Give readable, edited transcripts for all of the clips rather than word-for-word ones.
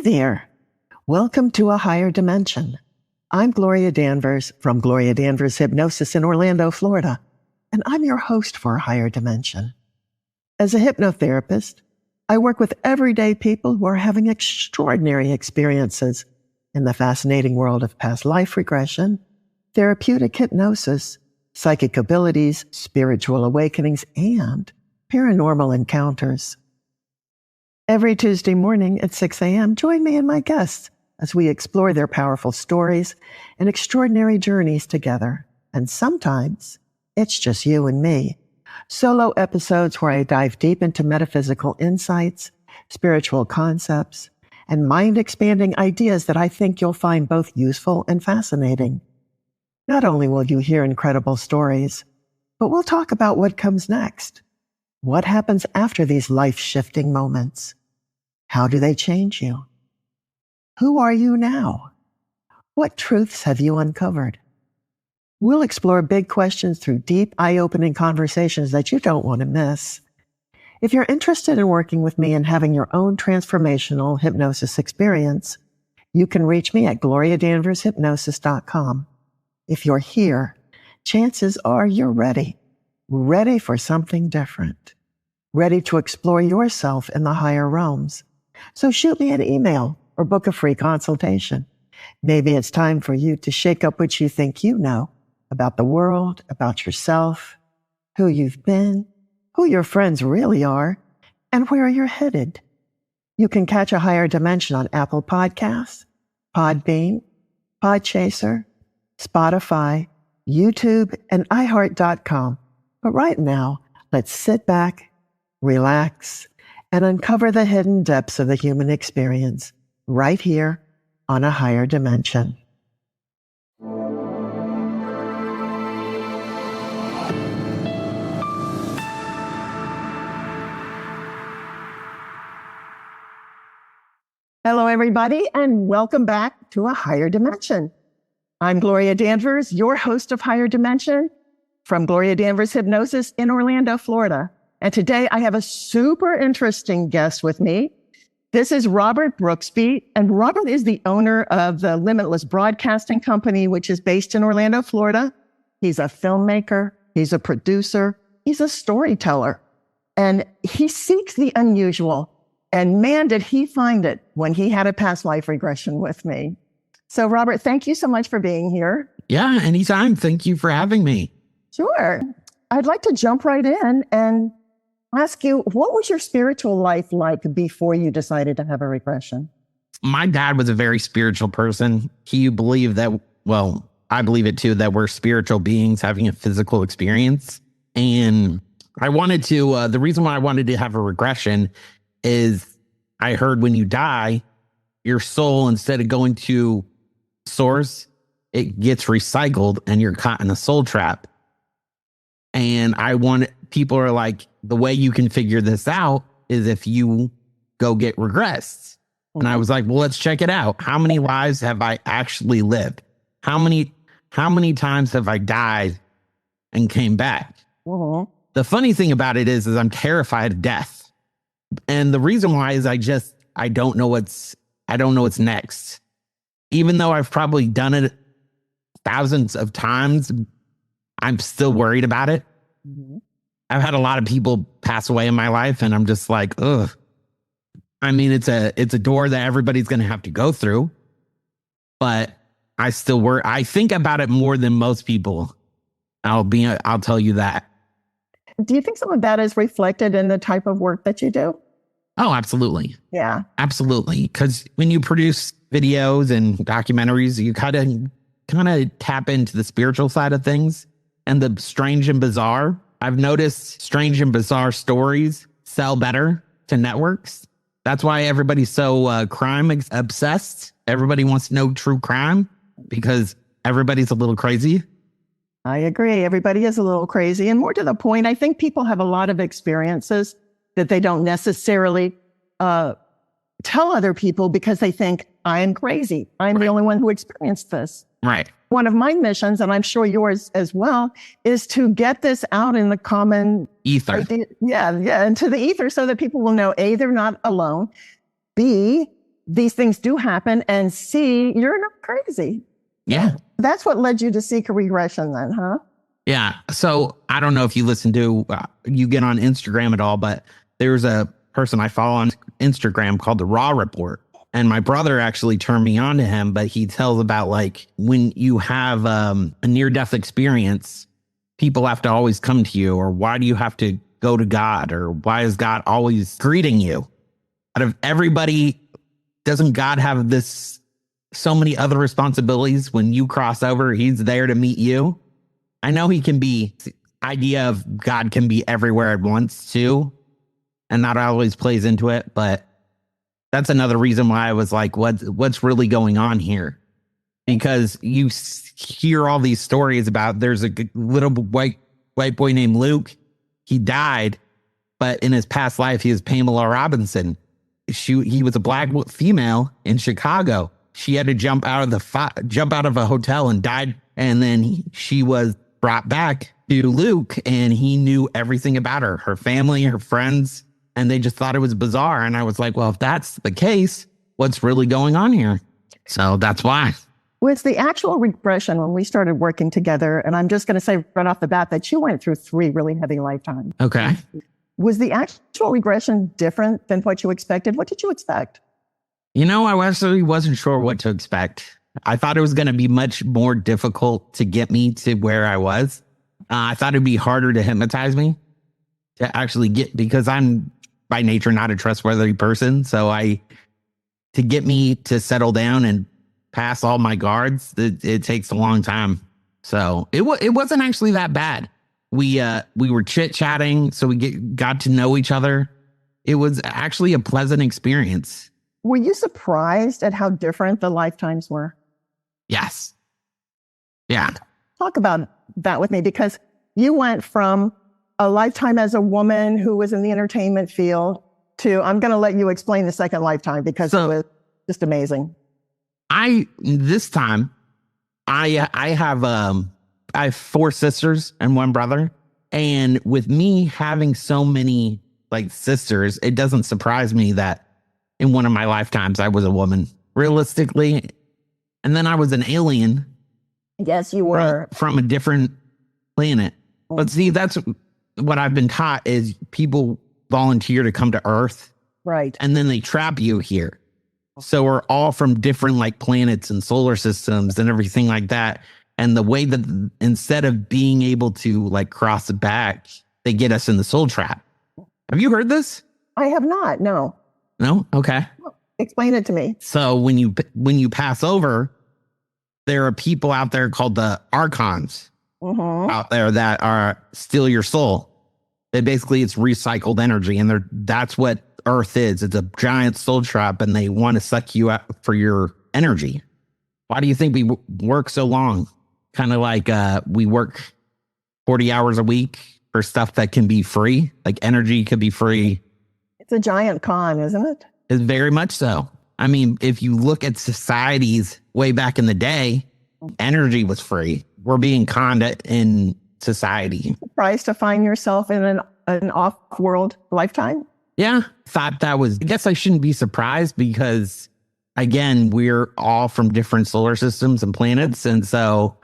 there. Welcome to A Higher Dimension. I'm Gloria Danvers from Gloria Danvers Hypnosis in Orlando, Florida, and I'm your host for A Higher Dimension. As a hypnotherapist, I work with everyday people who are having extraordinary experiences in the fascinating world of past life regression, therapeutic hypnosis, psychic abilities, spiritual awakenings, and paranormal encounters. Every Tuesday morning at 6 a.m., join me and my guests as we explore their powerful stories and extraordinary journeys together. And sometimes it's just you and me. Solo episodes where I dive deep into metaphysical insights, spiritual concepts, and mind-expanding ideas that I think you'll find both useful and fascinating. Not only will you hear incredible stories, but we'll talk about what comes next. What happens after these life-shifting moments? How do they change you? Who are you now? What truths have you uncovered? We'll explore big questions through deep, eye-opening conversations that you don't want to miss. If you're interested in working with me and having your own transformational hypnosis experience, you can reach me at gloriadanvershypnosis.com. If you're here, chances are you're ready for something different, ready to explore yourself in the higher realms. So shoot me an email or book a free consultation. Maybe it's time for you to shake up what you think you know about the world, about yourself, who you've been, who your friends really are, and where you're headed. You can catch A Higher Dimension on Apple Podcasts, Podbean, Podchaser, Spotify, YouTube, and iHeart.com. But right now, let's sit back, relax, and uncover the hidden depths of the human experience right here on A Higher Dimension. Hello, everybody, and welcome back to A Higher Dimension. I'm Gloria Danvers, your host of Higher Dimension from Gloria Danvers Hypnosis in Orlando, Florida. And today I have a super interesting guest with me. This is Robert Brooksby, and Robert is the owner of the Limitless Broadcasting Company, which is based in Orlando, Florida. He's a filmmaker, he's a producer, he's a storyteller, and he seeks the unusual. And man, did he find it when he had a past life regression with me. So Robert, thank you so much for being here. Yeah, anytime. Thank you for having me. Sure. I'd like to jump right in and ask you, what was your spiritual life like before you decided to have a regression? My dad was a very spiritual person. He believed that, well, I believe it too, that we're spiritual beings having a physical experience. And I wanted to, the reason why I wanted to have a regression is I heard when you die, your soul, instead of going to source, it gets recycled and you're caught in a soul trap. And people are like, the way you can figure this out is if you go get regressed. And I was like, well, let's check it out. How many lives have I actually lived? How many times have I died and came back? Uh-huh. The funny thing about it is I'm terrified of death. And the reason why is I don't know what's next. Even though I've probably done it thousands of times, I'm still worried about it. Mm-hmm. I've had a lot of people pass away in my life, and I'm just like, ugh. I mean, it's a door that everybody's going to have to go through, but I still worry. I think about it more than most people. I'll tell you that. Do you think some of that is reflected in the type of work that you do? Oh, absolutely. Yeah. Absolutely. Because when you produce videos and documentaries, you kind of tap into the spiritual side of things and the strange and bizarre. I've noticed strange and bizarre stories sell better to networks. That's why everybody's so crime obsessed. Everybody wants to know true crime because everybody's a little crazy. I agree. Everybody is a little crazy. And more to the point, I think people have a lot of experiences that they don't necessarily tell other people because they think, I am crazy. I'm the only one who experienced this. Right. One of my missions, and I'm sure yours as well, is to get this out in the common ether. Yeah, into the ether so that people will know, A, they're not alone. B, these things do happen, and C, you're not crazy. Yeah. That's what led you to seek a regression then, huh? Yeah. So I don't know if you listen to, you get on Instagram at all, but there's a person I follow on Instagram called the Raw Report. And my brother actually turned me on to him, but he tells about like when you have a near-death experience, people have to always come to you, or why do you have to go to God, or why is God always greeting you? Out of everybody, doesn't God have this so many other responsibilities? When you cross over, he's there to meet you. I know he can be, idea of God can be everywhere at once too, and that always plays into it, but that's another reason why I was like, what's really going on here? Because you hear all these stories about there's a little white boy named Luke. He died, but in his past life, he was Pamela Robinson. He was a black female in Chicago. She had to jump out of a hotel and died. And then she was brought back to Luke, and he knew everything about her family, her friends, and they just thought it was bizarre. And I was like, well, if that's the case, what's really going on here? So that's why. Was the actual regression when we started working together, and I'm just going to say right off the bat that you went through 3 really heavy lifetimes. Okay. Was the actual regression different than what you expected? What did you expect? I actually wasn't sure what to expect. I thought it was going to be much more difficult to get me to where I was. I thought it'd be harder to hypnotize me to actually get, because I'm by nature not a trustworthy person. So to get me to settle down and pass all my guards, it takes a long time. So it wasn't actually that bad. We were chit-chatting, so we got to know each other. It was actually a pleasant experience. Were you surprised at how different the lifetimes were? Yes. Yeah. Talk about that with me, because you went from a lifetime as a woman who was in the entertainment field to, I'm going to let you explain the second lifetime, because it was just amazing. This time I have 4 sisters and 1 brother. And with me having so many like sisters, it doesn't surprise me that in one of my lifetimes I was a woman, realistically. And then I was an alien. Yes, you were. From a different planet. But see, that's what I've been taught, is people volunteer to come to Earth. Right. And then they trap you here. So we're all from different like planets and solar systems and everything like that. And the way that instead of being able to like cross back, they get us in the soul trap. Have you heard this? I have not. No. No? Okay. Explain it to me. So when you pass over, there are people out there called the archons out there that are steal your soul. It's recycled energy, and that's what Earth is. It's a giant soul trap, and they want to suck you out for your energy. Why do you think we work so long? Kind of like we work 40 hours a week for stuff that can be free, like energy could be free. It's a giant con, isn't it? It's very much so. I mean, if you look at societies way back in the day, energy was free. We're being conned in society. Surprised to find yourself in an off-world lifetime? Yeah, I guess I shouldn't be surprised, because again, we're all from different solar systems and planets. And so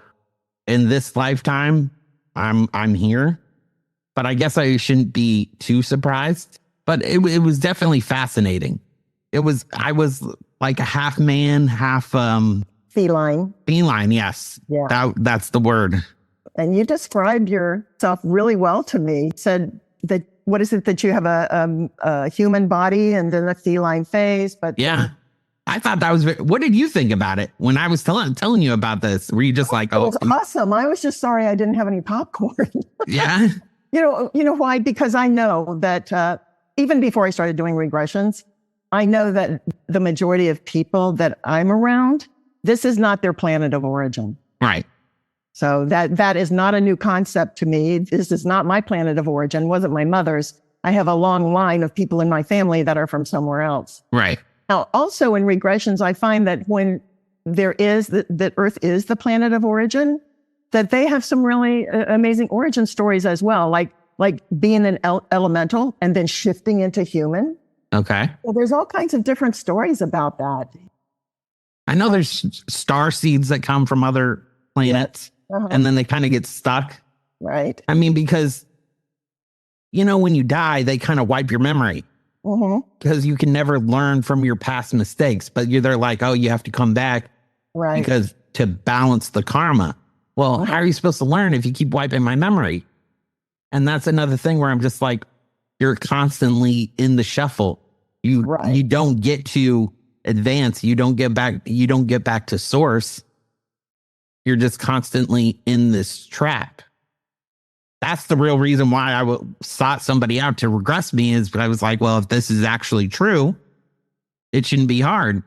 in this lifetime, I'm here, but I guess I shouldn't be too surprised. But it was definitely fascinating. I was like a half man, half feline. Feline, yes. Yeah. That's the word. And you described yourself really well to me. Said that, what is it, that you have a human body and then a feline face? But yeah, I thought that was what did you think about it when I was telling you about this? Were you just like, oh, it was awesome. I was just sorry I didn't have any popcorn. Yeah. You know why? Because I know that even before I started doing regressions, I know that the majority of people that I'm around, this is not their planet of origin. Right. So that is not a new concept to me. This is not my planet of origin. It wasn't my mother's. I have a long line of people in my family that are from somewhere else. Right. Now, also in regressions, I find that when there is that Earth is the planet of origin, that they have some really amazing origin stories as well, like being an elemental and then shifting into human. Okay. So there's all kinds of different stories about that. I know there's star seeds that come from other planets, and then they kind of get stuck. Right. I mean, because, when you die, they kind of wipe your memory because you can never learn from your past mistakes. But they're like, oh, you have to come back because to balance the karma. Well, how are you supposed to learn if you keep wiping my memory? And that's another thing where I'm just like, you're constantly in the shuffle. You don't get to advance. You don't get back to source. You're just constantly in this trap. That's the real reason why I sought somebody out to regress me, is I was like, well, if this is actually true, it shouldn't be hard.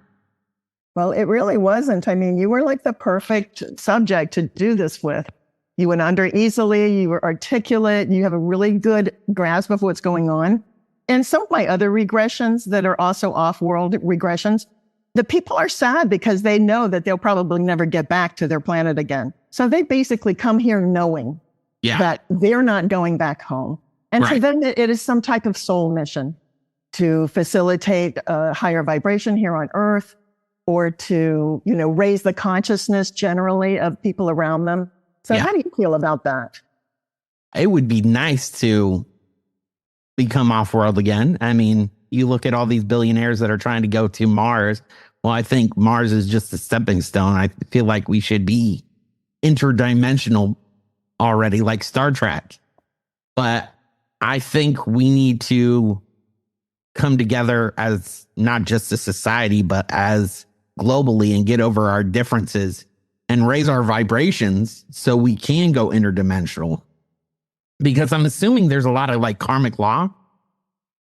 Well, it really wasn't. I mean, you were like the perfect subject to do this with. You went under easily. You were articulate. You have a really good grasp of what's going on. And some of my other regressions that are also off-world regressions, the people are sad because they know that they'll probably never get back to their planet again. So they basically come here knowing that they're not going back home. And for them, it is some type of soul mission to facilitate a higher vibration here on Earth, or to, raise the consciousness generally of people around them. So how do you feel about that? It would be nice to become off-world again. I mean, you look at all these billionaires that are trying to go to Mars. Well, I think Mars is just a stepping stone. I feel like we should be interdimensional already, like Star Trek. But I think we need to come together as not just a society, but as globally, and get over our differences and raise our vibrations so we can go interdimensional. Because I'm assuming there's a lot of like karmic law,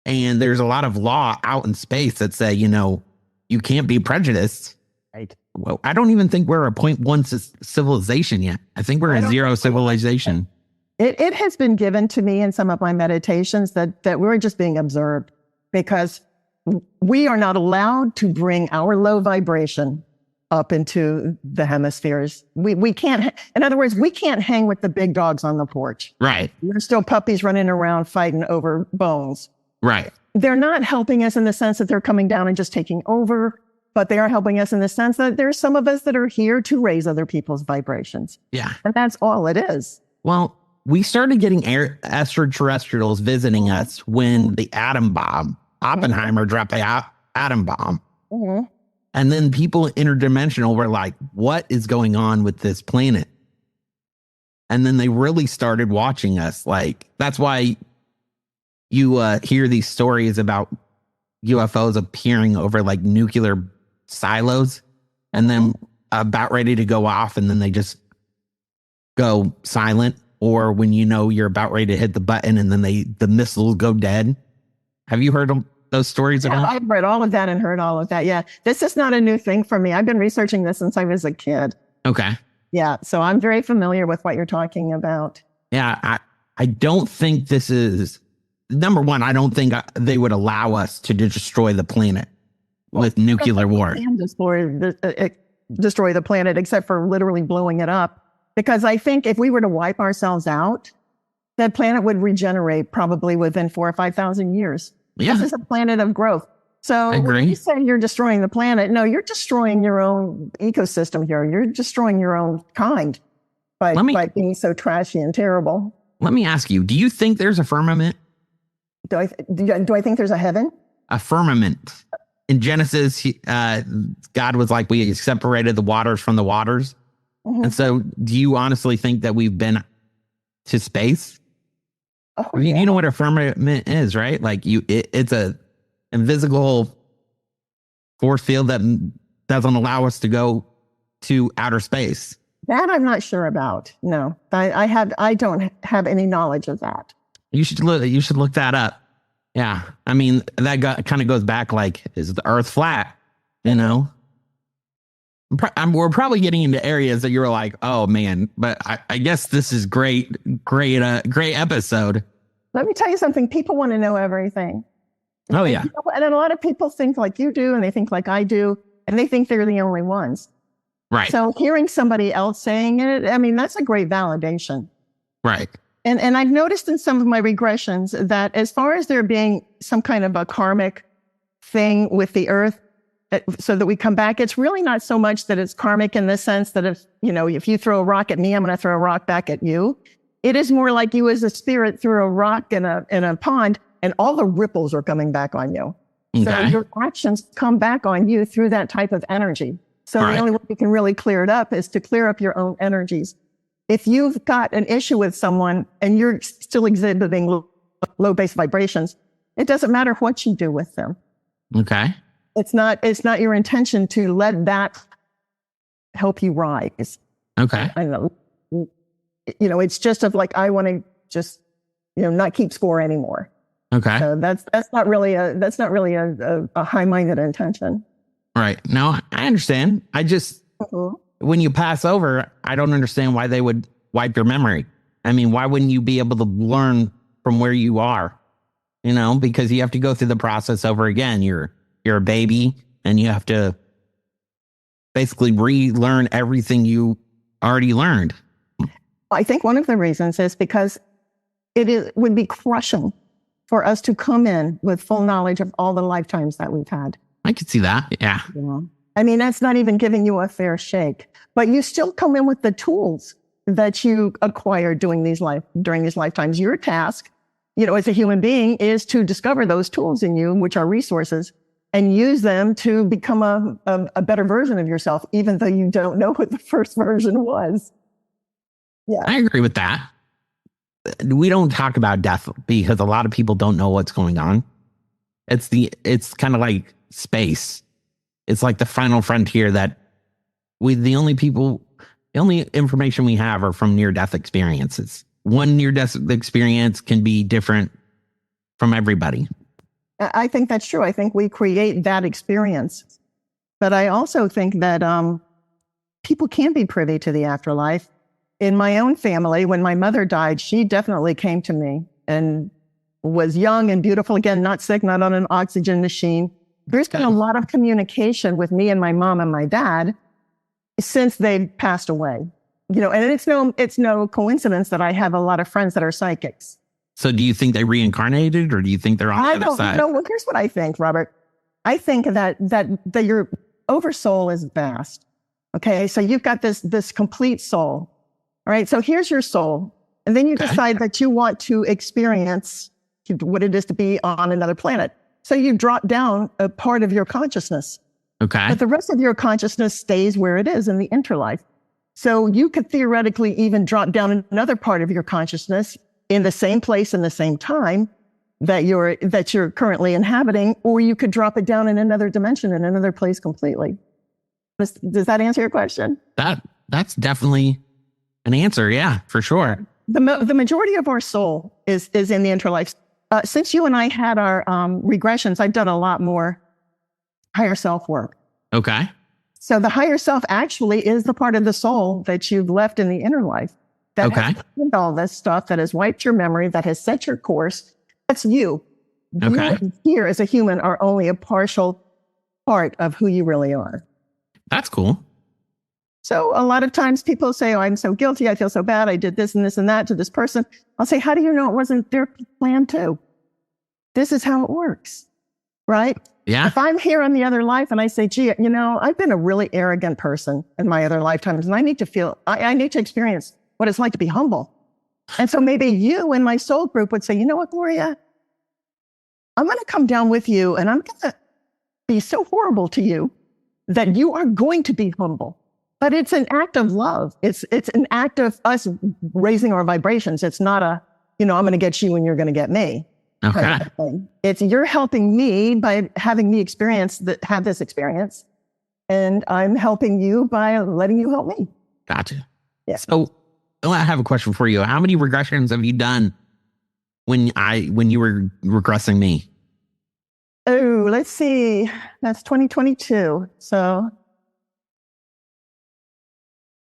and there's a lot of law out in space that say, you can't be prejudiced. Right. Well, I don't even think we're a 0.1 civilization yet. I think we're a zero civilization. It has been given to me in some of my meditations that we're just being observed, because we are not allowed to bring our low vibration up into the hemispheres. We can't, in other words, we can't hang with the big dogs on the porch. Right. We're still puppies running around fighting over bones. Right. They're not helping us in the sense that they're coming down and just taking over, but they are helping us in the sense that there's some of us that are here to raise other people's vibrations. Yeah. And that's all it is. Well, we started getting extraterrestrials visiting us when the atom bomb, Oppenheimer dropped the atom bomb. And then people interdimensional were like, what is going on with this planet? And then they really started watching us. Like, that's why you hear these stories about UFOs appearing over like nuclear silos, and then about ready to go off, and then they just go silent. Or when you're about ready to hit the button, and then the missiles go dead. Have you heard those stories about? I've read all of that and heard all of that. Yeah. This is not a new thing for me. I've been researching this since I was a kid. Okay. Yeah. So I'm very familiar with what you're talking about. Yeah. I don't think this is, number one, I don't think they would allow us to destroy the planet with nuclear war. And destroy the planet, except for literally blowing it up. Because I think if we were to wipe ourselves out, that planet would regenerate probably within 4,000 or 5,000 years. Yeah. This is a planet of growth. So when you say you're destroying the planet, no, you're destroying your own ecosystem here. You're destroying your own kind by being so trashy and terrible. Let me ask you, do you think there's a firmament? Do I think there's a heaven? A firmament. In Genesis, God was like, we separated the waters from the waters. And so do you honestly think that we've been to space? Oh, you know what a firmament is, right? Like it's a invisible force field that doesn't allow us to go to outer space. That I'm not sure about. No, I don't have any knowledge of that. You should look that up. Yeah. I mean, that kind of goes back like, is the earth flat? We're probably getting into areas that you're like, oh man, but I guess this is great episode. Let me tell you something. People want to know everything. Oh yeah. And a lot of people think like you do, and they think like I do, and they think they're the only ones. Right. So hearing somebody else saying it, I mean, that's a great validation. Right. And I've noticed in some of my regressions that as far as there being some kind of a karmic thing with the earth so that we come back. It's really not so much that it's karmic in the sense that if you throw a rock at me, I'm going to throw a rock back at you. It is more like you as a spirit threw a rock in a pond and all the ripples are coming back on you. Okay. So your actions come back on you through that type of energy. So the only way you can really clear it up is to clear up your own energies. If you've got an issue with someone and you're still exhibiting low base vibrations, it doesn't matter what you do with them. Okay. It's not your intention to let that help you rise. Okay. I know. It's just of like, I want to just, not keep score anymore. Okay. So that's not really a high-minded intention. Right. No, I understand. I just, when you pass over, I don't understand why they would wipe your memory. I mean, why wouldn't you be able to learn from where you are? Because you have to go through the process over again. You're a baby and you have to basically relearn everything you already learned. I think one of the reasons is because would be crushing for us to come in with full knowledge of all the lifetimes that we've had. I could see that. Yeah. I mean, that's not even giving you a fair shake, but you still come in with the tools that you acquired during these lifetimes. Your task, as a human being, is to discover those tools in you, which are resources, and use them to become a better version of yourself, even though you don't know what the first version was. Yeah. I agree with that. We don't talk about death because a lot of people don't know what's going on. It's kind of like space. It's like the final frontier that the only information we have are from near-death experiences. One near-death experience can be different from everybody. I think that's true. I think we create that experience. But I also think that people can be privy to the afterlife. In my own family, when my mother died, she definitely came to me and was young and beautiful. Again, not sick, not on an oxygen machine. There's been a lot of communication with me and my mom and my dad since they passed away. And it's no coincidence that I have a lot of friends that are psychics. So do you think they reincarnated or do you think they're on the other side? No, well, here's what I think, Robert. I think that your oversoul is vast. Okay. So you've got this complete soul. All right. So here's your soul. And then you decide that you want to experience what it is to be on another planet. So you drop down a part of your consciousness. Okay. But the rest of your consciousness stays where it is in the interlife. So you could theoretically even drop down another part of your consciousness in the same place in the same time that you're currently inhabiting, or you could drop it down in another dimension in another place completely. Does that answer your question? That's definitely an answer. Yeah, for sure. The majority of our soul is in the interlife. Since you and I had our regressions, I've done a lot more higher self work. Okay. So the higher self actually is the part of the soul that you've left in the inner life. That has done all this stuff, that has wiped your memory, that has set your course. That's you. Okay. You here as a human are only a partial part of who you really are. That's cool. So a lot of times people say, oh, I'm so guilty. I feel so bad. I did this and this and that to this person. I'll say, how do you know it wasn't their plan too? This is how it works, right? Yeah. If I'm here in the other life and I say, gee, I've been a really arrogant person in my other lifetimes and I need to experience what it's like to be humble. And so maybe you in my soul group would say, you know what, Gloria, I'm going to come down with you and I'm going to be so horrible to you that you are going to be humble. But it's an act of love. It's an act of us raising our vibrations. It's not I'm going to get you and you're going to get me. Okay. It's you're helping me by having me have this experience. And I'm helping you by letting you help me. Gotcha. Yeah. So I have a question for you. How many regressions have you done when you were regressing me? Oh, let's see. That's 2022. So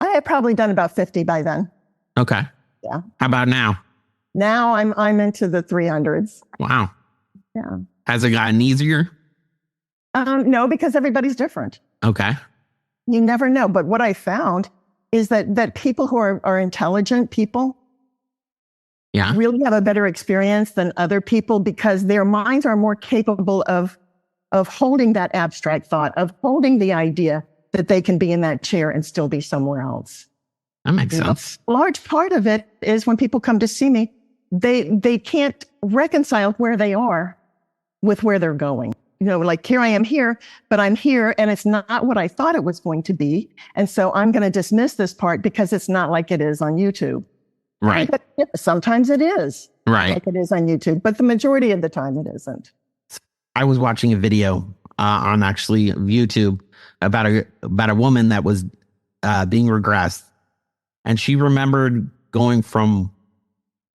I had probably done about 50 by then. Okay. Yeah. How about now? Now I'm into the 300s. Wow. Yeah. Has it gotten easier? No, because everybody's different. Okay. You never know. But what I found is that people who are intelligent people really have a better experience than other people because their minds are more capable of of holding that abstract thought, of holding the idea that they can be in that chair and still be somewhere else. That makes sense. A large part of it is when people come to see me, they can't reconcile where they are with where they're going. Like here I am here, but I'm here and it's not what I thought it was going to be. And so I'm going to dismiss this part because it's not like it is on YouTube. Right. But sometimes it is. Right. Like it is on YouTube, but the majority of the time it isn't. I was watching a video on actually YouTube about a woman that was being regressed, and she remembered going from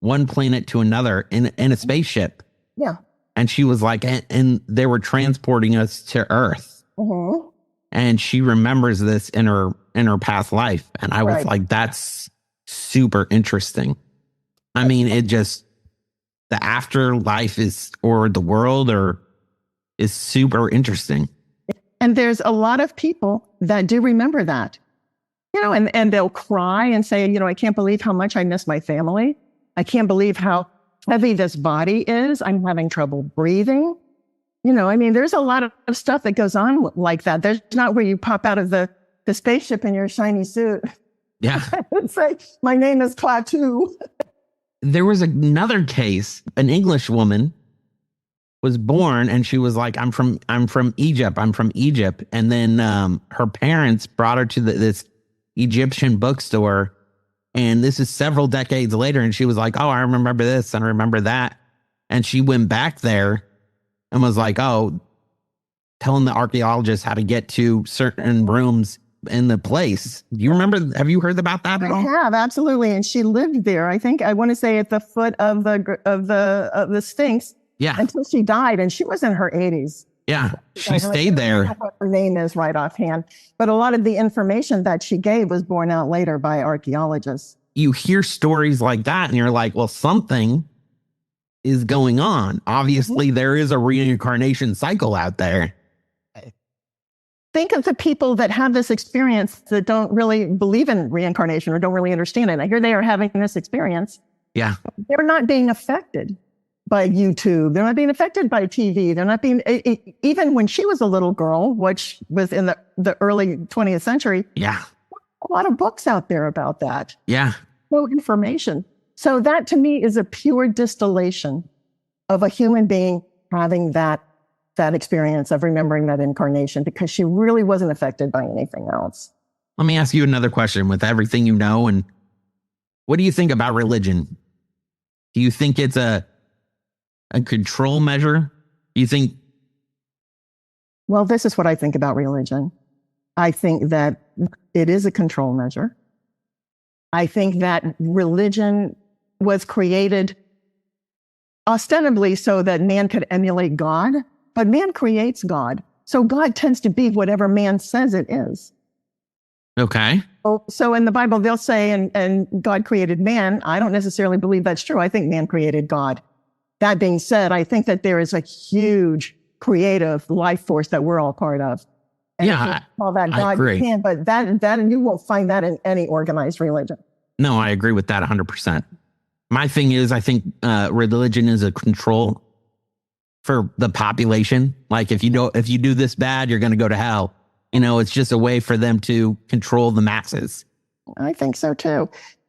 one planet to another in a spaceship. Yeah. And she was like, and they were transporting us to Earth. Mm-hmm. And she remembers this in her past life. And I was like, that's super interesting. I mean, the afterlife or the world is super interesting. And there's a lot of people that do remember that, and they'll cry and say, I can't believe how much I miss my family. I can't believe how heavy this body is. I'm having trouble breathing. There's a lot of stuff that goes on like that. There's not where you pop out of the spaceship in your shiny suit. Yeah. And say, my name is Klaatu. There was another case. An English woman was born and she was like, I'm from Egypt. I'm from Egypt. And then her parents brought her to this Egyptian bookstore. And this is several decades later. And she was like, oh, I remember this and I remember that. And she went back there and was like, oh, telling the archaeologists how to get to certain rooms in the place. Do you remember? Have you heard about that at all? I have, absolutely. And she lived there. I want to say at the foot of the Sphinx. Yeah. Until she died. And she was in her 80s. Yeah. She stayed there. What her name is right offhand. But a lot of the information that she gave was borne out later by archaeologists. You hear stories like that and you're like, well, something is going on. Obviously, there is a reincarnation cycle out there. Think of the people that have this experience that don't really believe in reincarnation or don't really understand it. Now, here they are having this experience. Yeah. They're not being affected by YouTube. They're not being affected by TV. They're not being, even when she was a little girl, which was in the early 20th century. Yeah. A lot of books out there about that. Yeah. No information. So that to me is a pure distillation of a human being having that experience of remembering that incarnation because she really wasn't affected by anything else. Let me ask you another question with everything you know. And what do you think about religion? Do you think it's a control measure? Do you think? Well, this is what I think about religion. I think that it is a control measure. I think that religion was created ostensibly so that man could emulate God, but man creates God. So God tends to be whatever man says it is. Okay. So in the Bible, they'll say, and God created man. I don't necessarily believe that's true. I think man created God. That being said, I think that there is a huge creative life force that we're all part of. And yeah, call that God, I agree. you can, but that and you won't find that in any organized religion. No, I agree with that 100%. My thing is, I think religion is a control for the population. Like if you do this bad, you're going to go to hell. It's just a way for them to control the masses. I think so too.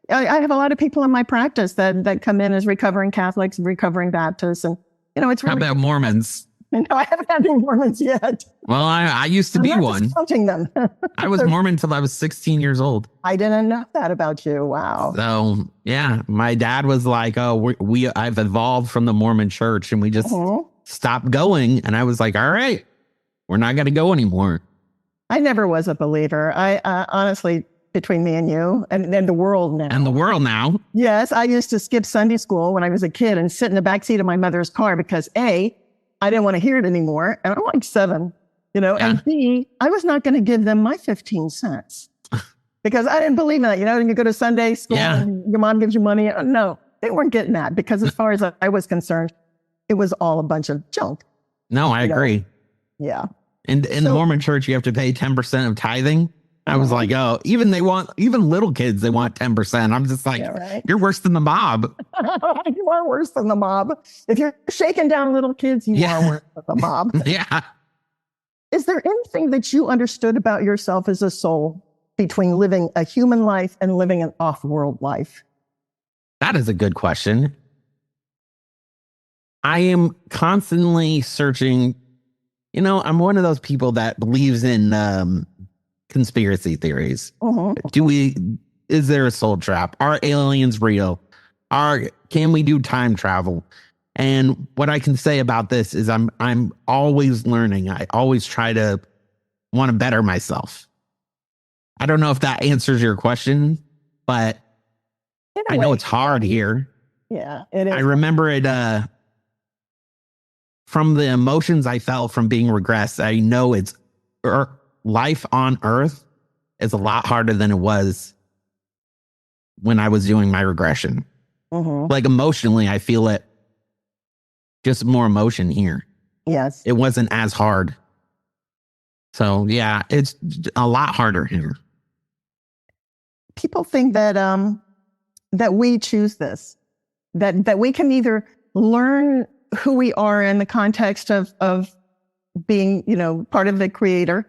I have a lot of people in my practice that come in as recovering Catholics, recovering Baptists, and it's really. How about Mormons? No, I haven't had any Mormons yet. Well, I used to be one. Counting them. I was Mormon until I was 16 years old. I didn't know that about you. Wow. So yeah, my dad was like, "Oh, I've evolved from the Mormon Church, and we just stopped going." And I was like, "All right, we're not going to go anymore." I never was a believer. I honestly, between me and you, and then the world now. And the world now. Yes, I used to skip Sunday school when I was a kid and sit in the backseat of my mother's car because A, I didn't want to hear it anymore. And I'm like 7, and B, I was not going to give them my 15 cents because I didn't believe in that. And you go to Sunday school and your mom gives you money. No, they weren't getting that because as far as I was concerned, it was all a bunch of junk. No, I agree. Yeah. In the Mormon church, you have to pay 10% of tithing. I was like, oh, even little kids, they want 10%. I'm just like, You're worse than the mob. You are worse than the mob. If you're shaking down little kids, you are worse than the mob. Yeah. Is there anything that you understood about yourself as a soul between living a human life and living an off-world life? That is a good question. I am constantly searching. I'm one of those people that believes in conspiracy theories. Is there a soul trap? Are aliens real? Can we do time travel? And what I can say about this is I'm always learning. I always try to want to better myself. I don't know if that answers your question, but I know it's hard here. Yeah, it is. I remember it from the emotions I felt from being regressed. I know life on Earth is a lot harder than it was when I was doing my regression. Like emotionally, I feel it. Just more emotion here. Yes. It wasn't as hard. So yeah, it's a lot harder here. People think that that we choose this, that we can either learn who we are in the context of being, part of the creator,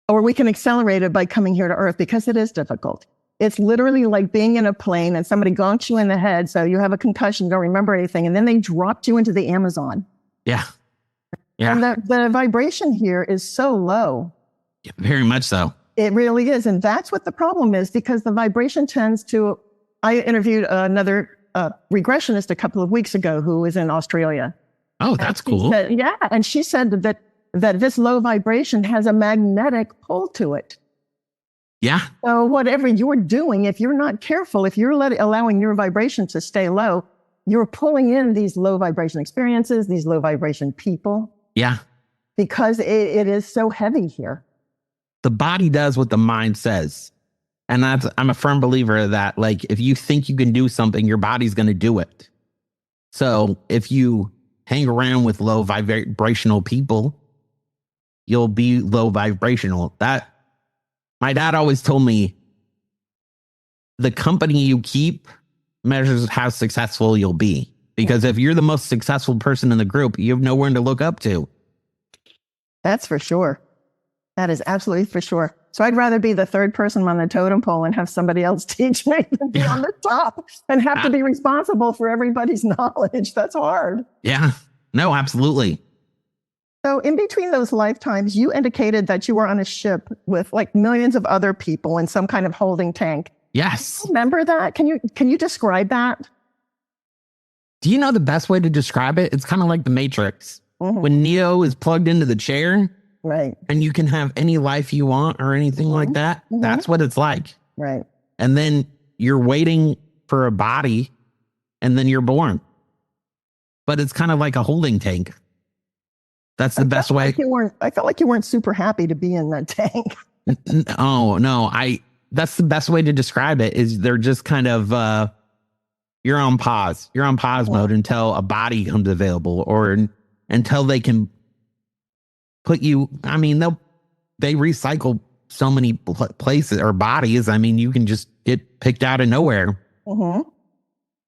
or we can accelerate it by coming here to Earth, because it is difficult. It's literally like being in a plane and somebody gonks you in the head, so you have a concussion, don't remember anything, and then they dropped you into the Amazon. Yeah. Yeah. And the vibration here is so low. Yeah, very much so. It really is. And that's what the problem is, because the vibration tends to... I interviewed another regressionist a couple of weeks ago who was in Australia. Oh, that's cool. And she said that this low vibration has a magnetic pull to it. Yeah. So whatever you're doing, if you're not careful, if you're allowing your vibration to stay low, you're pulling in these low vibration experiences, these low vibration people. Yeah. Because it is so heavy here. The body does what the mind says. And I'm a firm believer of that. Like, if you think you can do something, your body's going to do it. So if you hang around with low vibrational people, you'll be low vibrational. My dad always told me, the company you keep measures how successful you'll be. Because if you're the most successful person in the group, you have no one to look up to. That's for sure. That is absolutely for sure. So I'd rather be the third person on the totem pole and have somebody else teach me than be on the top and have to be responsible for everybody's knowledge. That's hard. Yeah. No, absolutely. So in between those lifetimes, you indicated that you were on a ship with like millions of other people in some kind of holding tank. Yes. Remember that? Can you describe that? Do you know the best way to describe it? It's kind of like the Matrix. When Neo is plugged into the chair, right, and you can have any life you want or anything like that. That's what it's like. Right. And then you're waiting for a body, and then you're born. But it's kind of like a holding tank. That's the best way. I felt like you weren't super happy to be in that tank. Oh, no. That's the best way to describe it, is they're just kind of, you're on pause. You're on pause mode until a body comes available, or until they can put you. I mean, they recycle so many places or bodies. I mean, you can just get picked out of nowhere.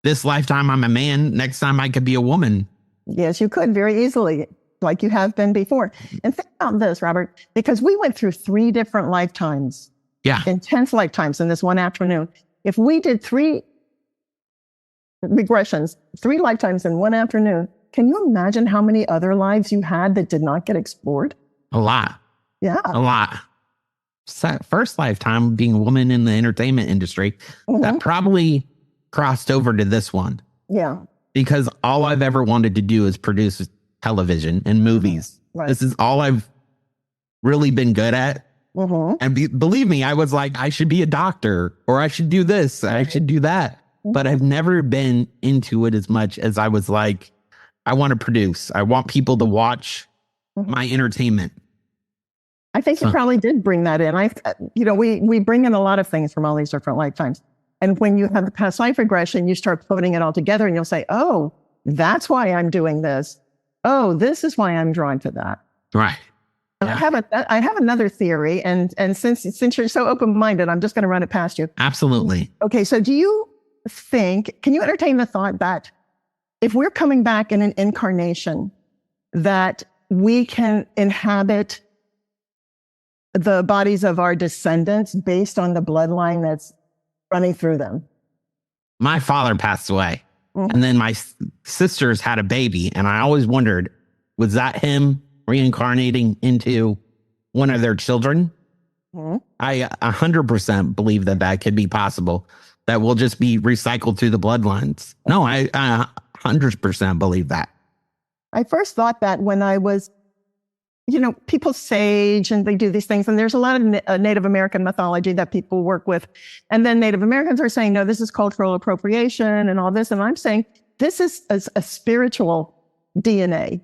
This lifetime, I'm a man. Next time, I could be a woman. Yes, you could very easily, like you have been before. And think about this, Robert, because we went through 3 different lifetimes. Yeah. Intense lifetimes in this one afternoon. If we did 3 regressions, 3 lifetimes in one afternoon, can you imagine how many other lives you had that did not get explored? A lot. Yeah. A lot. First lifetime being a woman in the entertainment industry, that probably crossed over to this one. Yeah. Because all I've ever wanted to do is produce television and movies. Right. This is all I've really been good at. And believe me, I was like, I should be a doctor, or I should do this, I should do that. But I've never been into it as much as I was like, I want to produce. I want people to watch my entertainment. I think you probably did bring that in. We bring in a lot of things from all these different lifetimes. And when you have the past life regression, you start putting it all together and you'll say, oh, that's why I'm doing this. Oh, this is why I'm drawn to that. Right. Yeah. I have another theory. And since you're so open-minded, I'm just going to run it past you. Absolutely. Okay. So can you entertain the thought that if we're coming back in an incarnation, that we can inhabit the bodies of our descendants based on the bloodline that's running through them. My father passed away, and then my sisters had a baby, and I always wondered, was that him reincarnating into one of their children? I 100% believe that could be possible. That will just be recycled through the bloodlines. No, I 100% believe that. I first thought that when I was, people sage and they do these things, and there's a lot of Native American mythology that people work with. And then Native Americans are saying, no, this is cultural appropriation and all this. And I'm saying, this is a spiritual DNA.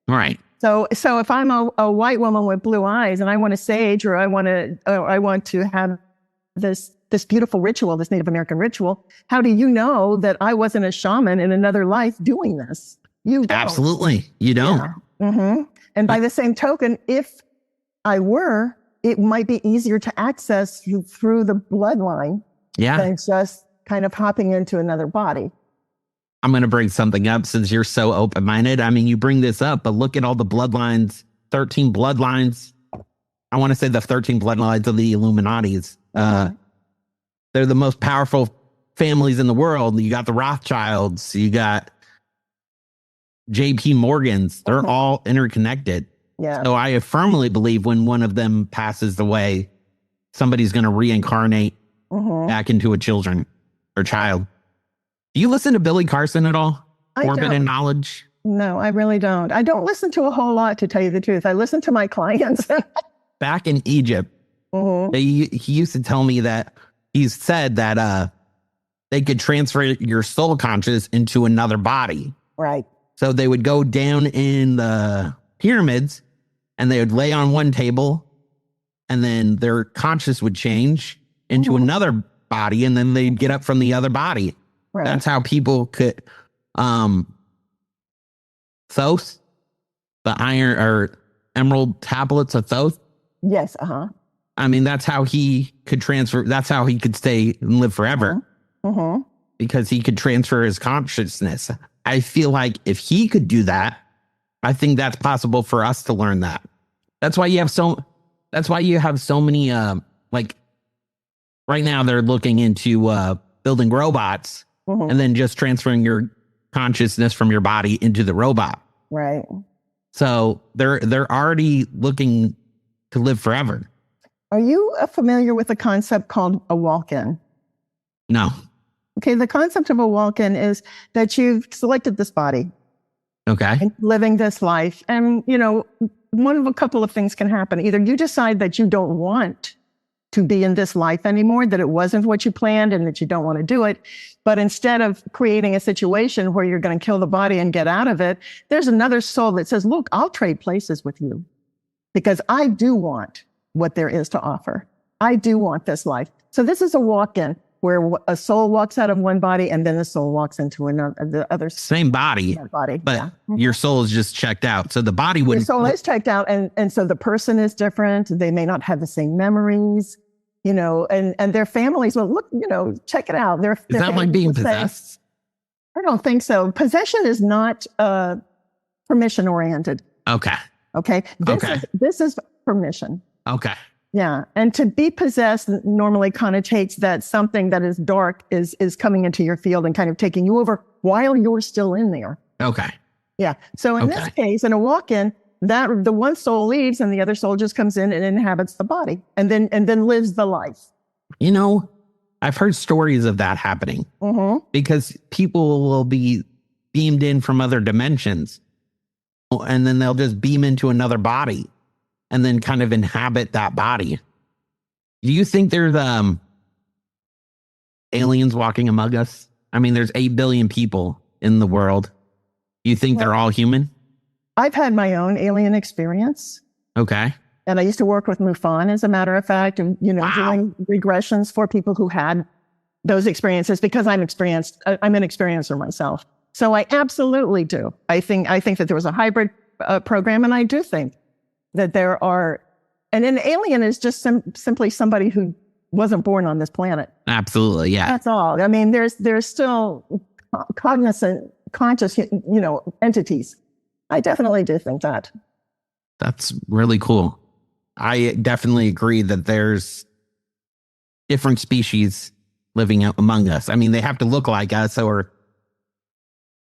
Right. So if I'm a white woman with blue eyes and I want to sage, or I want to have this beautiful ritual, this Native American ritual, how do you know that I wasn't a shaman in another life doing this? You don't. Absolutely. You don't. Yeah. Mm-hmm. And by the same token, if I were, it might be easier to access through the bloodline than just kind of hopping into another body. I'm going to bring something up since you're so open-minded. I mean, you bring this up, but look at all the bloodlines, 13 bloodlines. I want to say the 13 bloodlines of the Illuminatis. They're the most powerful families in the world. You got the Rothschilds, you got JP Morgans. They're all interconnected. Yeah. So I firmly believe when one of them passes away, somebody's going to reincarnate back into a child. Do you listen to Billy Carson at all? Forbidden Knowledge? No, I really don't. I don't listen to a whole lot, to tell you the truth. I listen to my clients. Back in Egypt, he used to tell me that he said that they could transfer your soul conscious into another body. Right. So they would go down in the pyramids and they would lay on one table, and then their conscious would change into another body, and then they'd get up from the other body. Right. That's how people could, Thoth, the iron or emerald tablets of Thoth. Yes. I mean, that's how he could transfer. That's how he could stay and live forever, because he could transfer his consciousness. I feel like if he could do that, I think that's possible for us to learn that. That's why you have so many, like right now they're looking into building robots and then just transferring your consciousness from your body into the robot. Right. So they're already looking to live forever. Are you familiar with a concept called a walk-in? No. Okay, the concept of a walk-in is that you've selected this body. Okay. And living this life. And, one of a couple of things can happen. Either you decide that you don't want to be in this life anymore, that it wasn't what you planned and that you don't want to do it. But instead of creating a situation where you're going to kill the body and get out of it, there's another soul that says, look, I'll trade places with you because I do want what there is to offer. I do want this life. So this is a walk-in where a soul walks out of one body and then the soul walks into the other. Same body, but your soul is just checked out. So the body would. Your soul is checked out. And so the person is different. They may not have the same memories, and their families will look, check it out. Is that like being possessed? I don't think so. Possession is not permission oriented. Okay. This is permission. Okay. Yeah. And to be possessed normally connotates that something that is dark is coming into your field and kind of taking you over while you're still in there. Okay. Yeah. So in this case, in a walk-in, that the one soul leaves and the other soul just comes in and inhabits the body and then lives the life. I've heard stories of that happening because people will be beamed in from other dimensions and then they'll just beam into another body and then kind of inhabit that body. Do you think there's aliens walking among us? I mean, there's 8 billion people in the world. You think they're all human? I've had my own alien experience. Okay. And I used to work with MUFON, as a matter of fact, and, doing regressions for people who had those experiences because I'm an experiencer myself. So I absolutely do. I think that there was a hybrid program, and I do think that there are, and an alien is just simply somebody who wasn't born on this planet. Absolutely, yeah. That's all. I mean, there's still cognizant, conscious, entities. I definitely do think that. That's really cool. I definitely agree that there's different species living out among us. I mean, they have to look like us or.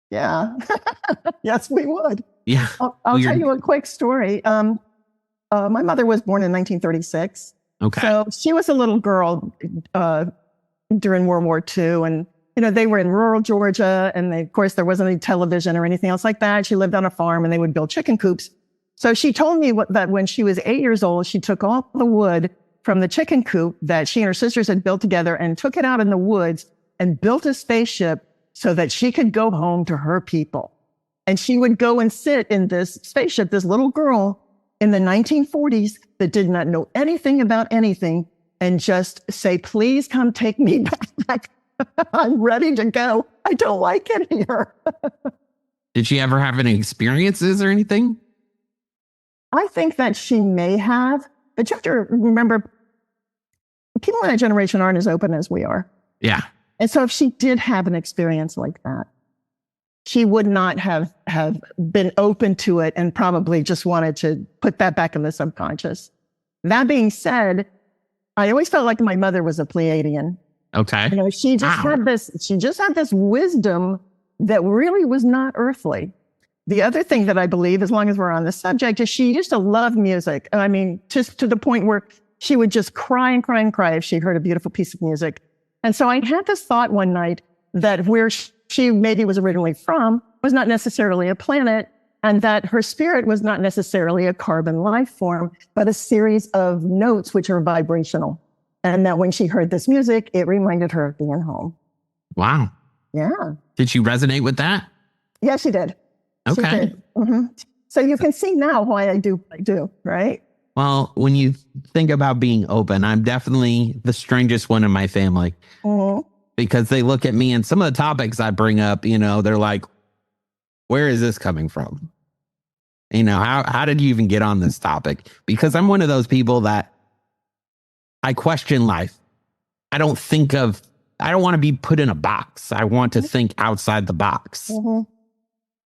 Yeah. Yes, we would. Yeah. I'll tell you a quick story. My mother was born in 1936. Okay. So she was a little girl during World War II. And, they were in rural Georgia. And of course, there wasn't any television or anything else like that. She lived on a farm and they would build chicken coops. So she told me that when she was 8 years old, she took all the wood from the chicken coop that she and her sisters had built together and took it out in the woods and built a spaceship so that she could go home to her people. And she would go and sit in this spaceship, this little girl in the 1940s that did not know anything about anything, and just say, please come take me back. I'm ready to go. I don't like it here. Did she ever have any experiences or anything? I think that she may have, but you have to remember, people in that generation aren't as open as we are. Yeah. And so if she did have an experience like that, she would not have been open to it and probably just wanted to put that back in the subconscious. That being said, I always felt like my mother was a Pleiadian. Okay. She just had this wisdom that really was not earthly. The other thing that I believe, as long as we're on the subject, is she used to love music. I mean, just to the point where she would just cry and cry and cry if she heard a beautiful piece of music. And so I had this thought one night that where she maybe was originally from was not necessarily a planet, and that her spirit was not necessarily a carbon life form, but a series of notes which are vibrational. And that when she heard this music, it reminded her of being home. Wow. Yeah. Did she resonate with that? Yeah, she did. Okay. She did. Mm-hmm. So you can see now why I do what I do, right? Well, when you think about being open, I'm definitely the strangest one in my family. Mm-hmm. Because they look at me and some of the topics I bring up, they're like, where is this coming from? How did you even get on this topic? Because I'm one of those people that I question life. I don't want to be put in a box. I want to think outside the box. Mm-hmm.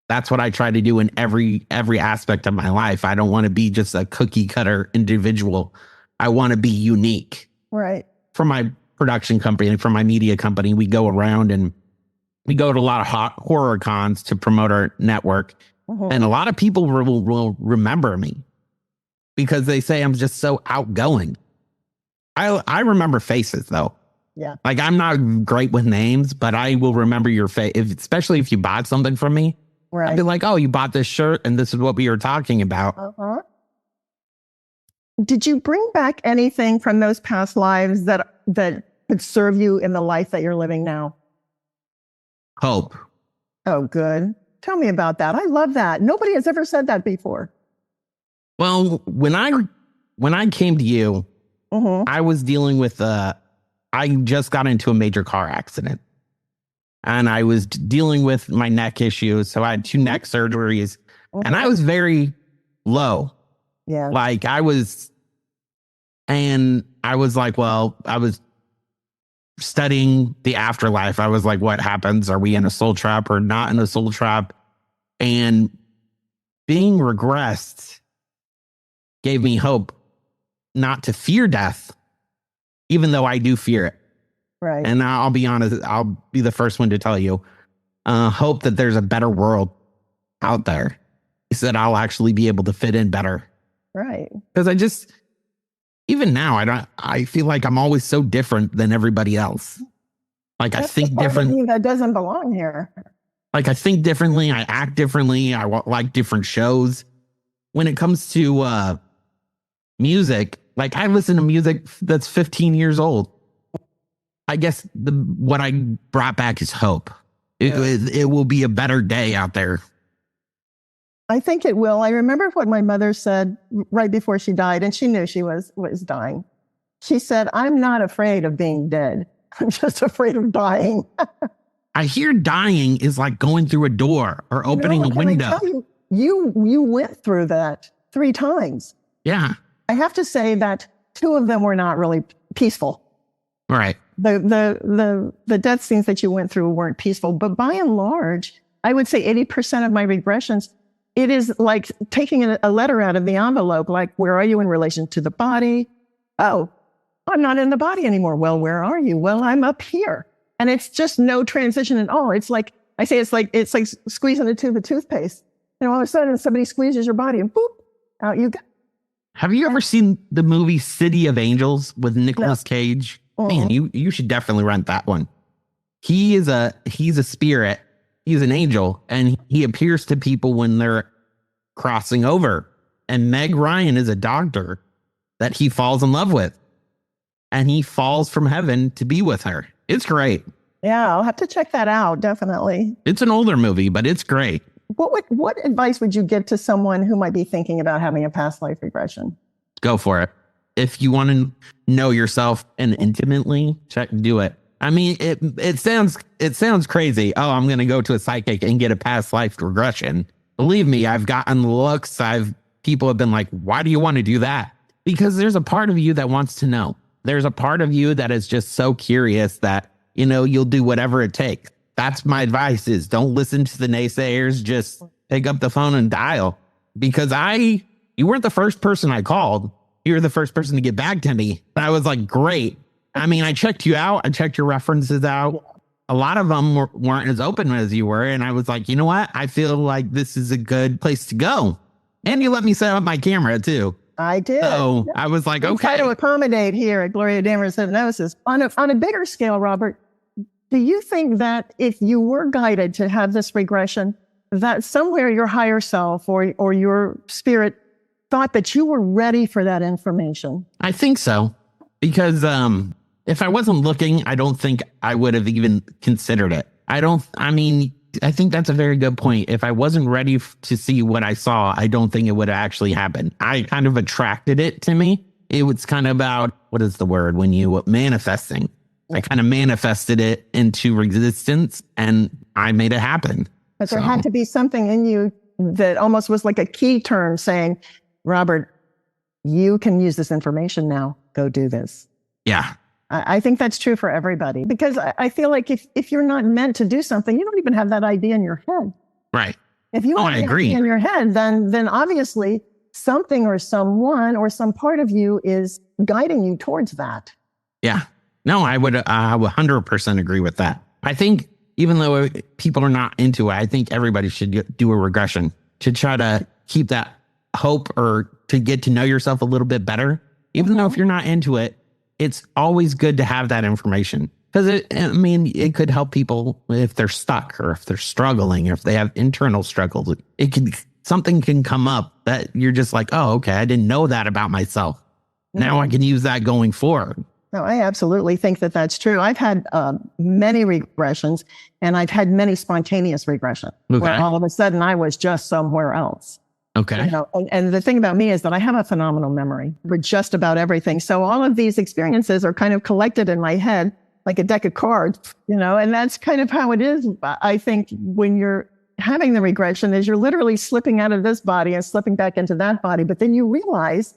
That's what I try to do in every aspect of my life. I don't want to be just a cookie cutter individual. I want to be unique. Right. For my production company, for my media company, we go around and we go to a lot of horror cons to promote our network. Mm-hmm. And a lot of people will remember me because they say I'm just so outgoing. I remember faces though. Yeah. Like I'm not great with names, but I will remember your face, especially if you bought something from me. Right. I'd be like, oh, you bought this shirt and this is what we were talking about. Uh-huh. Did you bring back anything from those past lives that could serve you in the life that you're living now? Hope. Oh, good. Tell me about that. I love that. Nobody has ever said that before. Well, when I came to you, mm-hmm. I was dealing with I just got into a major car accident. And I was dealing with my neck issues. So I had 2 neck surgeries. Mm-hmm. And I was very low. Yeah. Like I was like, well, I was studying the afterlife. I was like, what happens? Are we in a soul trap or not in a soul trap? And being regressed gave me hope not to fear death, even though I do fear it. Right. And I'll be honest, I'll be the first one to tell you, hope that there's a better world out there so that I'll actually be able to fit in better. Right. Because even now, I feel like I'm always so different than everybody else. Like That's I think the part different. of me that doesn't belong here. Like I think differently. I act differently. I like different shows. When it comes to music, like I listen to music that's 15 years old. I guess what I brought back is hope. It will be a better day out there. I think it will. I remember what my mother said right before she died, and she knew she was dying. She said, I'm not afraid of being dead. I'm just afraid of dying. I hear dying is like going through a door or opening a window. I tell you went through that 3 times. Yeah. I have to say that 2 of them were not really peaceful. Right. The death scenes that you went through weren't peaceful, but by and large, I would say 80% of my regressions it is like taking a letter out of the envelope, like, where are you in relation to the body? Oh, I'm not in the body anymore. Well, where are you? Well, I'm up here. And it's just no transition at all. It's like, I say, it's like squeezing a tube of toothpaste. And all of a sudden somebody squeezes your body and boop, out you go. Have you ever seen the movie City of Angels with Nicolas Cage? Man, you should definitely rent that one. He's a spirit. He's an angel, and he appears to people when they're crossing over. And Meg Ryan is a doctor that he falls in love with, and he falls from heaven to be with her. It's great. Yeah, I'll have to check that out. Definitely. It's an older movie, but it's great. What advice would you give to someone who might be thinking about having a past life regression? Go for it. If you want to know yourself and intimately, do it. I mean, it sounds crazy. Oh, I'm going to go to a psychic and get a past life regression. Believe me, I've gotten looks. People have been like, why do you want to do that? Because there's a part of you that wants to know. There's a part of you that is just so curious that, you'll do whatever it takes. That's my advice is don't listen to the naysayers. Just pick up the phone and dial. Because you weren't the first person I called. You were the first person to get back to me. I was like, great. I mean, I checked you out. I checked your references out. A lot of them weren't as open as you were. And I was like, you know what? I feel like this is a good place to go. And you let me set up my camera too. I did. So I was like, okay. Try to accommodate here at Gloria Danvers Hypnosis. On a bigger scale, Robert, do you think that if you were guided to have this regression, that somewhere your higher self or your spirit thought that you were ready for that information? I think so. Because if I wasn't looking, I don't think I would have even considered it. I think that's a very good point. If I wasn't ready to see what I saw, I don't think it would have actually happened. I kind of attracted it to me. It was kind of about, what is the word when you manifesting? I kind of manifested it into existence and I made it happen. But there had to be something in you that almost was like a key term saying, Robert, you can use this information now. Go do this. Yeah. I think that's true for everybody, because I feel like if you're not meant to do something, you don't even have that idea in your head. Right. If you have that idea in your head, then obviously something or someone or some part of you is guiding you towards that. Yeah. No, I would 100% agree with that. I think even though people are not into it, I think everybody should do a regression to try to keep that hope or to get to know yourself a little bit better. Even though if you're not into it, it's always good to have that information, because it could help people if they're stuck or if they're struggling or if they have internal struggles. Something can come up that you're just like, oh, okay, I didn't know that about myself. Now I can use that going forward. No, I absolutely think that that's true. I've had many regressions, and I've had many spontaneous regressions where all of a sudden I was just somewhere else. Okay. And the thing about me is that I have a phenomenal memory for just about everything. So all of these experiences are kind of collected in my head like a deck of cards, and that's kind of how it is. I think when you're having the regression is you're literally slipping out of this body and slipping back into that body. But then you realize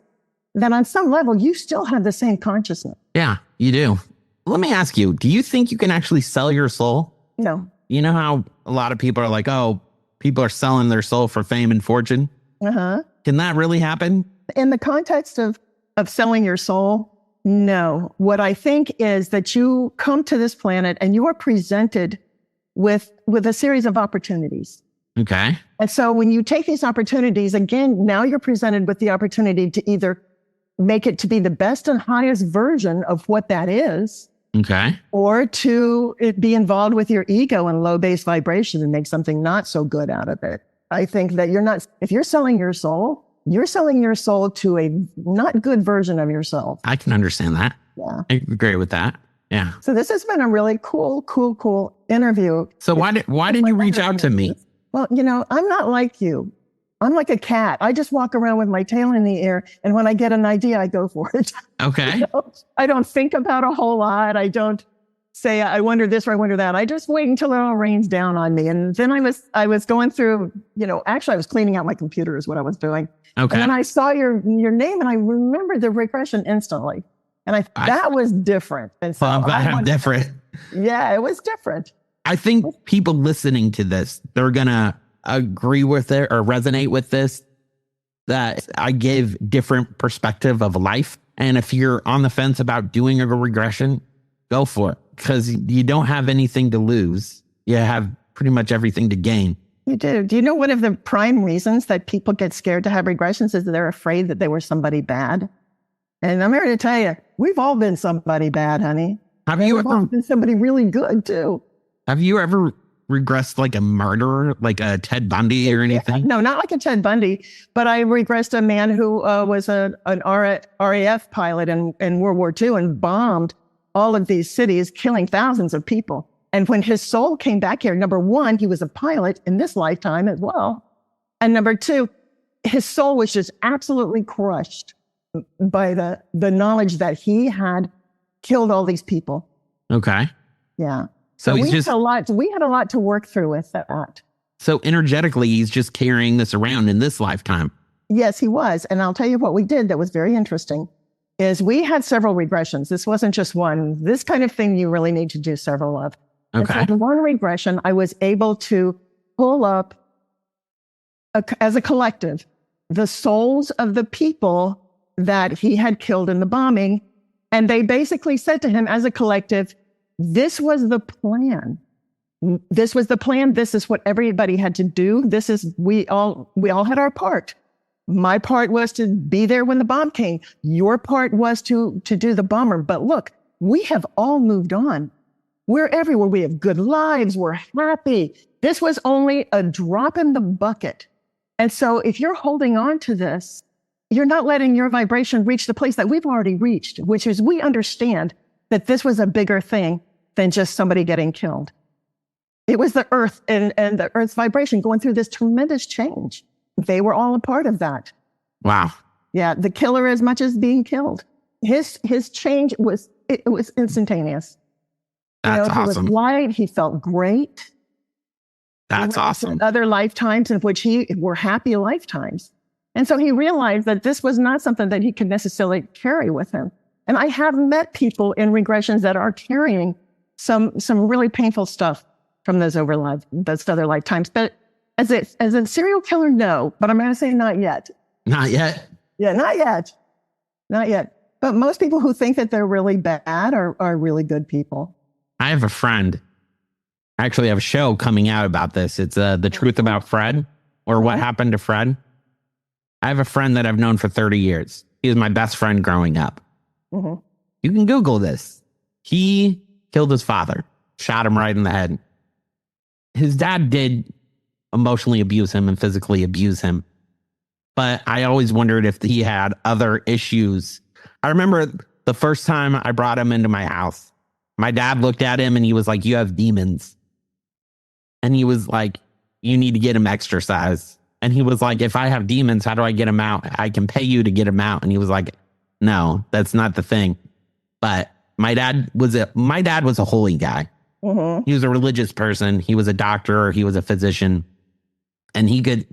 that on some level, you still have the same consciousness. Yeah, you do. Let me ask you, do you think you can actually sell your soul? No. You know how a lot of people are like, oh, people are selling their soul for fame and fortune? Uh-huh. Can that really happen? In the context of selling your soul, no. What I think is that you come to this planet and you are presented with a series of opportunities. Okay. And so when you take these opportunities, again, now you're presented with the opportunity to either make it to be the best and highest version of what that is. Okay. Or to be involved with your ego and low base vibration and make something not so good out of it. I think that if you're selling your soul to a not good version of yourself. I can understand that. Yeah. I agree with that. Yeah. So this has been a really cool interview. So why didn't you reach out to me? Well, I'm not like you. I'm like a cat. I just walk around with my tail in the air. And when I get an idea, I go for it. Okay. I don't think about a whole lot. I don't say, I wonder this or I wonder that. I just wait until it all rains down on me. And then I was going through, actually I was cleaning out my computer is what I was doing. Okay. And then I saw your name and I remembered the regression instantly. And that was different. And so I'm glad I'm different. Yeah, it was different. I think people listening to this, they're going to agree with it or resonate with this, that I give different perspective of life. And if you're on the fence about doing a regression, go for it, because you don't have anything to lose. You have pretty much everything to gain. You do. Do you know one of the prime reasons that people get scared to have regressions is that they're afraid that they were somebody bad? And I'm here to tell you, we've all been somebody bad, honey. We've all been somebody really good too. Have you ever regressed like a murderer, like a Ted Bundy or anything? No, not like a Ted Bundy, but I regressed a man who was an RAF pilot in World War II and bombed all of these cities, killing thousands of people. And when his soul came back here, number one, he was a pilot in this lifetime as well. And number two, his soul was just absolutely crushed by the knowledge that he had killed all these people. Okay. Yeah. So we had a lot to work through with that. So energetically, he's just carrying this around in this lifetime. Yes, he was. And I'll tell you what we did that was very interesting is we had several regressions. This wasn't just one. This kind of thing you really need to do several of. Okay. And so in one regression, I was able to pull up as a collective the souls of the people that he had killed in the bombing. And they basically said to him as a collective, this was the plan. This was the plan. This is what everybody had to do. We all had our part. My part was to be there when the bomb came. Your part was to do the bomber. But look, we have all moved on. We're everywhere. We have good lives. We're happy. This was only a drop in the bucket. And so if you're holding on to this, you're not letting your vibration reach the place that we've already reached, which is we understand that this was a bigger thing than just somebody getting killed. It was the earth and the earth's vibration going through this tremendous change. They were all a part of that. Wow. Yeah, the killer as much as being killed. His change was instantaneous. That's awesome. He was light. He felt great. That's awesome. Other lifetimes in which were happy lifetimes. And so he realized that this was not something that he could necessarily carry with him. And I have met people in regressions that are carrying some really painful stuff from those other lifetimes. But as a serial killer, no. But I'm going to say not yet. Not yet? Yeah, not yet. Not yet. But most people who think that they're really bad are really good people. I have a friend. I actually have a show coming out about this. It's The Truth About Fred, or What Happened to Fred. I have a friend that I've known for 30 years. He was my best friend growing up. Mm-hmm. You can Google this. He killed his father, shot him right in the head. His dad did emotionally abuse him and physically abuse him. But I always wondered if he had other issues. I remember the first time I brought him into my house, my dad looked at him and he was like, "You have demons." And he was like, "You need to get him exercise." And he was like, "If I have demons, how do I get them out? I can pay you to get them out." And he was like, "No, that's not the thing." But my dad was a holy guy. Mm-hmm. He was a religious person. He was a doctor. He was a physician. And he could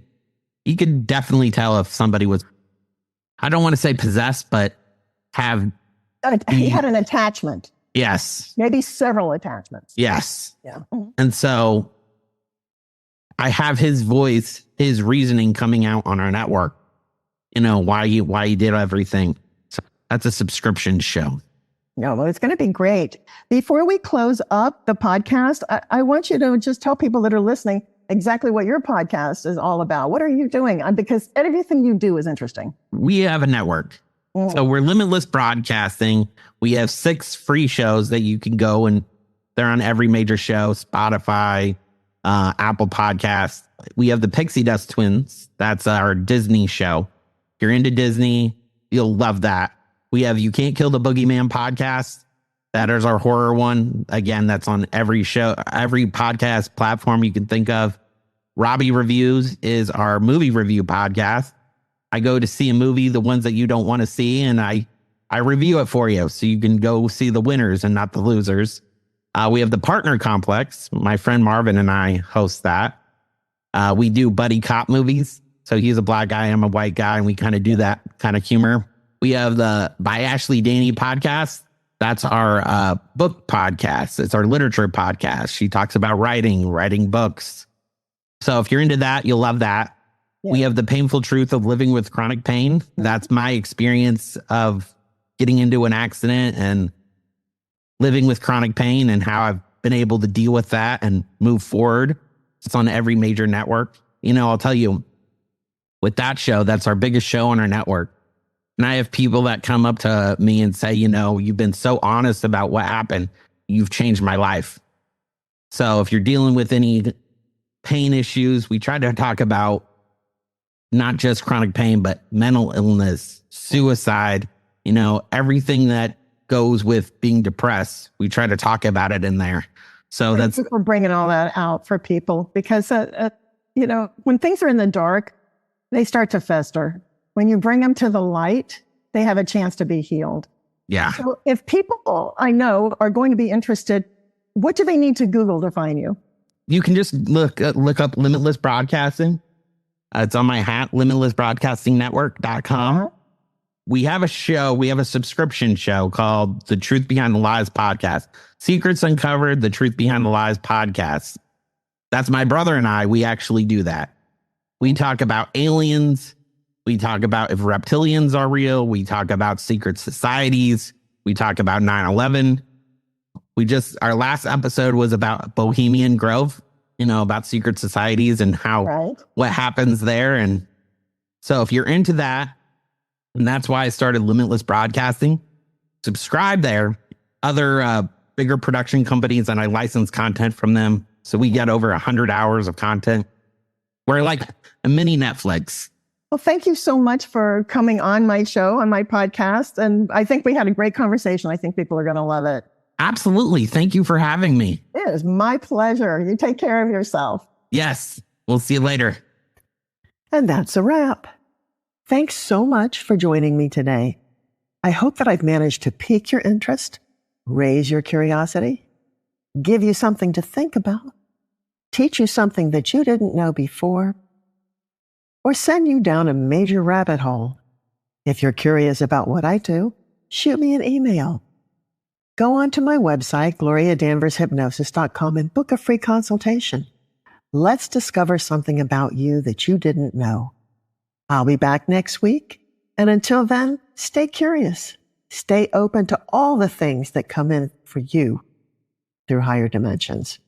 definitely tell if somebody was, I don't want to say possessed, but he had an attachment. Yes. Maybe several attachments. Yes. Yeah. And so I have his voice, his reasoning coming out on our network. Why he did everything. So that's a subscription show. No, well, it's going to be great. Before we close up the podcast, I want you to just tell people that are listening exactly what your podcast is all about. What are you doing? Because everything you do is interesting. We have a network. So we're Limitless Broadcasting. We have 6 free shows that you can go, and they're on every major show, Spotify, Apple Podcasts. We have the Pixie Dust Twins. That's our Disney show. If you're into Disney, you'll love that. We have You Can't Kill the Boogeyman podcast. That is our horror one. Again, that's on every show, every podcast platform you can think of. Robbie Reviews is our movie review podcast. I go to see a movie, the ones that you don't want to see, and I review it for you so you can go see the winners and not the losers. We have the Partner Complex. My friend Marvin and I host that. We do buddy cop movies. So he's a black guy, I'm a white guy, and we kind of do that kind of humor. We have the By Ashley Daney podcast. That's our book podcast. It's our literature podcast. She talks about writing books. So if you're into that, you'll love that. Yeah. We have the painful truth of living with chronic pain. That's my experience of getting into an accident and living with chronic pain and how I've been able to deal with that and move forward. It's on every major network. I'll tell you, with that show, that's our biggest show on our network. And I have people that come up to me and say, you've been so honest about what happened. You've changed my life. So if you're dealing with any pain issues, we try to talk about not just chronic pain, but mental illness, suicide, everything that goes with being depressed. We try to talk about it in there. So Thank you for bringing all that out for people, because, when things are in the dark, they start to fester. When you bring them to the light, they have a chance to be healed. Yeah. So if people I know are going to be interested, what do they need to Google to find you? You can just look up Limitless Broadcasting. It's on my hat, limitlessbroadcastingnetwork.com. We have a show. We have a subscription show called The Truth Behind the Lies Podcast. Secrets Uncovered, The Truth Behind the Lies Podcast. That's my brother and I. We actually do that. We talk about aliens. We talk about if reptilians are real. We talk about secret societies. We talk about 9/11. Our last episode was about Bohemian Grove, about secret societies and what happens there. And so if you're into that, and that's why I started Limitless Broadcasting, subscribe there. Other bigger production companies, and I license content from them. So we get over 100 hours of content. We're like a mini Netflix. Well, thank you so much for coming on my show, on my podcast. And I think we had a great conversation. I think people are going to love it. Absolutely. Thank you for having me. It is my pleasure. You take care of yourself. Yes. We'll see you later. And that's a wrap. Thanks so much for joining me today. I hope that I've managed to pique your interest, raise your curiosity, give you something to think about, teach you something that you didn't know before, or send you down a major rabbit hole. If you're curious about what I do, shoot me an email. Go on to my website, gloriadanvershypnosis.com, and book a free consultation. Let's discover something about you that you didn't know. I'll be back next week. And until then, stay curious. Stay open to all the things that come in for you through higher dimensions.